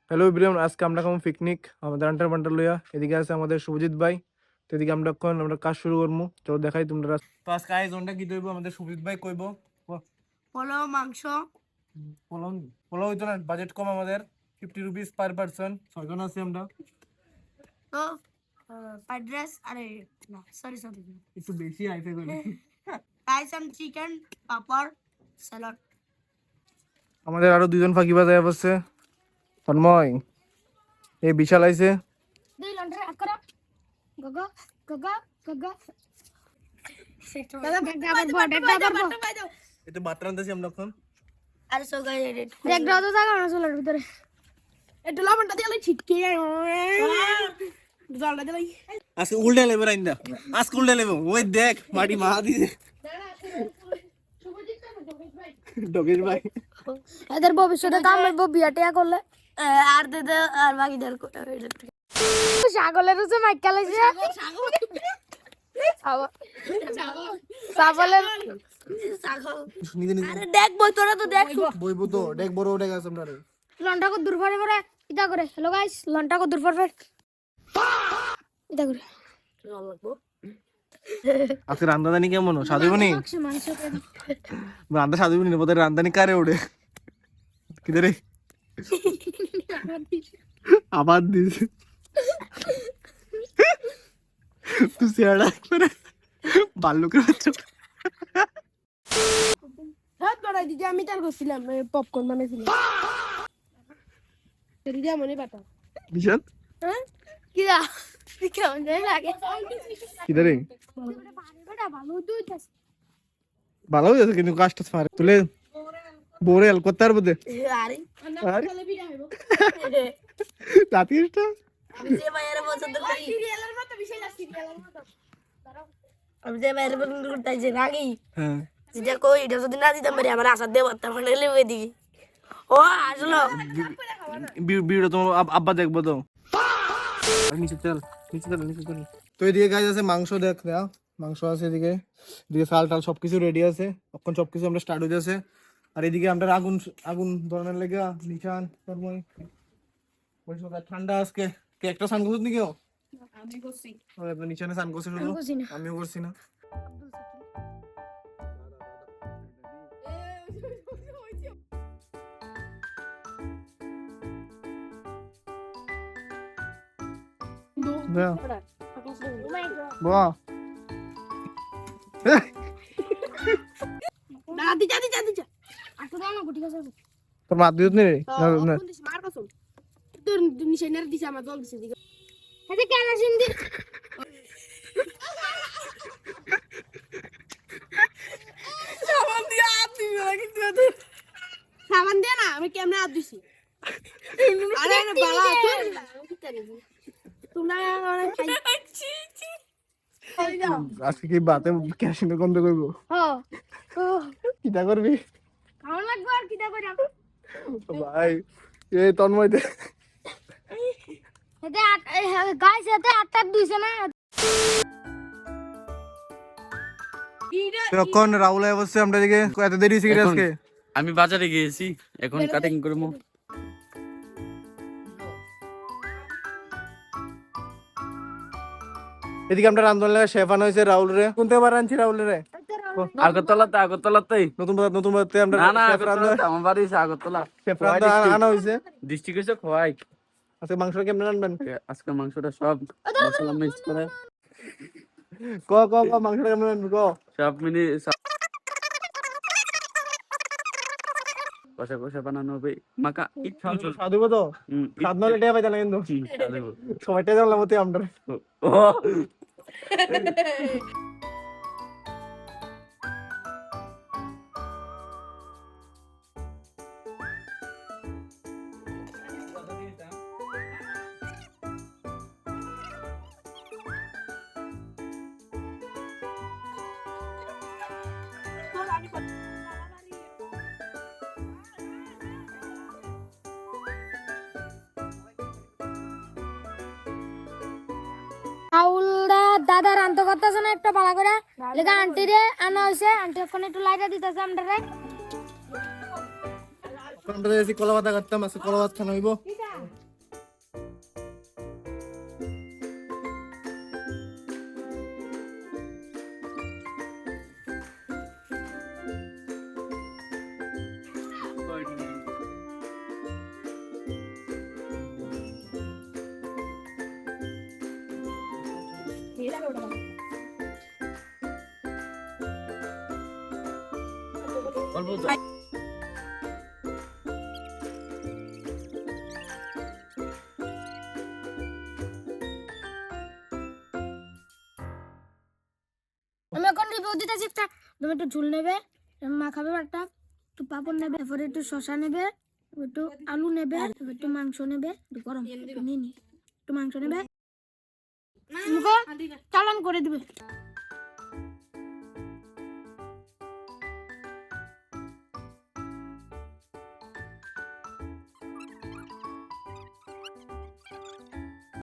Hello Ibrahim, আজকে আমরা খাবো পিকনিক আমাদের আন্টার বান্টার লইয়া। এদিকে আছে আমাদের শুভজিৎ ভাই। তো এদিকে আমরা কাজ শুরু করবো। চলো দেখাই তোমরা। তো আজকে আয়োজনটা কি দইব আমাদের শুভজিৎ ভাই কইব। পোলাও মাংস পোলাও পোলাও হইতো না, বাজেট কম আমাদের 50 রুপিস পার পারসন, 6 জন আছি আমরা। তো ফ্রাইড রাইস আরে না সরি একটু বেশি আইফে কইলে rice and chicken papad salad. আমাদের আরো দুজন ফাঁকিবাজ আয়া বসছে। তন্ময় এই বিশাল আইছে। দুই লন্ডার আকরা গগা গগা গগা এটা ভাত রান্তাছি আমরা এখন। আরে সো গাইস দেখ দাও তো জায়গা না চলার ভিতরে একটু লবণটা দিলে ছিটকে জলটা দিলে আজকে উল্টে লেবে রাইন্দা, আজকে উল্টে লেবে। ওই দেখ মাটি মা দিছে ডগেশ ভাই। এদের ভবিষ্যতে কাম হইব বিয়াটিয়া করলে আর দে আর বাকিদের ছাগলের রুচে মাইকা লাগছে ছাগলের আরে দেখ বই তোরা তো দেখ বইবো তো দেখ বড় দেখ আছে আমরা। লন্টা কো দূর পরে ইটা করে হ্যালো গাইস লন্টা কো দূর পরে ইটা করে লাগবো। আজকে রান্দাদানি কেমন সাধুবনি? রান্দা সাধুবনি না, বোধহয় রান্দানি কারে ওড়ে কিদের রে আবার দিস তুই সিয়াড়া করে বাল্লুকের বাচ্চা। হাত বাড়াই দিদি আমি তার করছিলাম পপকর্ন বানাইছিলাম দিদি মনে পাতা বিশাল হ্যাঁ কিরা কেমন লাগে কিদের রে ভালো দুধ আছে ভালো হয়েছে কিন্তু কাজটা পারে তুলে বোরে এল করতে পারবো দে। আরে রাতিটা আমি যে ভাইয়ের পছন্দ করি সিরিয়ালের মতো বিষয় না সিরিয়ালের মতো আমি যে ভাইয়ের পছন্দ করতে যে রাগি হ্যাঁ যেটা কই এটা যদি না দিতাম পারি আমার আশা দেব তার মানে লেবে দিই ও আসলো ভিডিও তোমার আব্বা দেখবো তো। নিচে চল নিচে চল। তো এদিকে গাইজ আছে মাংস, দেখ না মাংস আছে এদিকে, এদিকে চাল টাল সবকিছু রেডি আছে। এখন সবকিছু আমরা স্টার্ট হয়ে যাচ্ছে। আর এদিকে আমরা আগুন আগুন ধরনের লেগে নিশান তন্ময় ঠান্ডা আজকে কে একটা স্নান করছিস নাকি? আমি করছি নিশানে স্নান করছে শুধু, আমিও করছি না। বাহ দাদি দাদি দাদি আসলে না গুটি গাছ তোর মাত দিত নেই মার কসম তোর নিশানের দিছে আমার জল দিছে দিকে আরে কেন সিন্দি সাবান দিয়া আপনি কিন্তু সাবান দিয়া না আমি কেমনে হাত দিছি আরে বালা তোমরা অনেক আজকে কি বাতে ক্যাশিনো বন্ধ করবো? কিটা করবি? কেমন লাগবে আর কিটা করি ভাই এই তন্ময় দে এতে গাইস এতে আটটা দুইছে না তখন রাহুল অবশ্যই আমরা দিকে এত দেরি হয়েছে কি আজকে? আমি বাজারে গিয়েছি, এখন কাটিং করবো। এদিকে আমরা রান্ধন লাগা শেফান হয়েছে রাহুল রে। কোনতে বার আনছি রাহুল রে? আগরতলাতে নতুন বাড়িতে আমরা না না শেফ রান্ধন আমার বাড়ি হচ্ছে আগরতলা শেফ রান্ধন আনা হয়েছে। ডিস্ট্রিক্ট হচ্ছে খোয়াই। আজকে মাংস কেমনে রান্ধবেন? আজকে মাংসটা সব মশলা মিক্স করে ক মাংসটা কেমনে রান্ধবি ক? সব মিলি কষা কষা বানানো হবে। মাকা সাধু তো সাধ নাহলে টেয়া পাইতা না কিন্তু সময়টা জানলাম মতে আমরা আউলদা দাদা রান্তো করতেছে না একটা পালা করে লেগা আন্টি রে আনা হইছে আন্টি এখন একটু লাইটা দিতেছে আমরা রে আমরা এসে কলা পাতা কাটতাম, আজকে কলা পাতা খানা হইব। অল্প তো। আমি এখন রিভিউ দিতেছি একটা। তুমি একটু ঝুল নেবে, মাখাবে একটা, একটু পাপড় নেবে, তারপরে একটু শসা নেবে, একটু আলু নেবে, তারপর একটু মাংস নেবে, একটু গরম একটু নিয়ে নি, একটু মাংস নেবে, চালান করে দিবে।